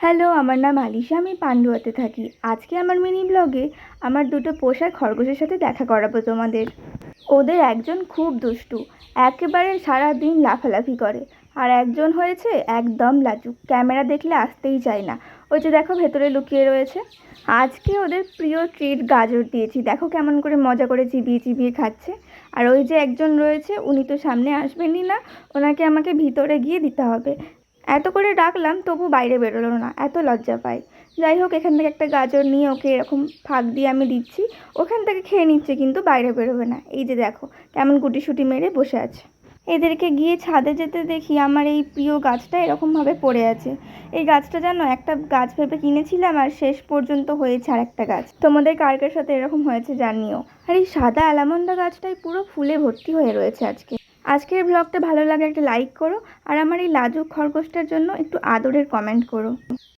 Hello, আমার নাম আলিশা। আমি পান্ডুয়াতে থাকি। আজকে আমার মিনি ব্লগে আমার দুটো পোষা খরগোশের সাথে দেখা করাবো তোমাদের। ওদের একজন খুব দুষ্টু, একেবারে সারাদিন লাফালাফি করে। আর একজন হয়েছে একদম লাজুক, ক্যামেরা দেখলে আসতেই চায় না। ওই যে দেখো ভেতরে লুকিয়ে রয়েছে। আজকে ওদের প্রিয় ট্রিট গাজর দিয়েছি, দেখো কেমন করে মজা করে চিবিয়ে চিবিয়ে খাচ্ছে। আর ওই যে একজন রয়েছে, উনি তো সামনে আসবেনই না, ওনাকে আমাকে ভিতরে গিয়ে দিতে হবে। এত করে ডাকলাম তবু বাইরে বেরোলো না, এত লজ্জা পায়। যাই হোক, এখান থেকে একটা গাজর নিয়ে ওকে এরকম ফাঁক দিয়ে আমি দিচ্ছি, ওখান থেকে খেয়ে নিচ্ছে কিন্তু বাইরে বেরোবে না। এই যে দেখো কেমন গুটিসুটি মেরে বসে আছে। এদেরকে গিয়ে ছাদে যেতে দেখি আমার এই প্রিয় গাছটা এরকমভাবে পড়ে আছে। এই গাছটা যেন একটা গাছ ভেবে কিনেছিলাম, আর শেষ পর্যন্ত হয়েছে আর একটা গাছ। তোমাদের কার কার সাথে এরকম হয়েছে জানিও। আর এই সাদা অ্যালামন্ডা গাছটাই পুরো ফুলে ভর্তি হয়ে রয়েছে আজকের ব্লগটা ভালো লাগে একটা লাইক করো, আর আমার এই লাজুক খরগোশটার জন্য একটু আদরের কমেন্ট করো।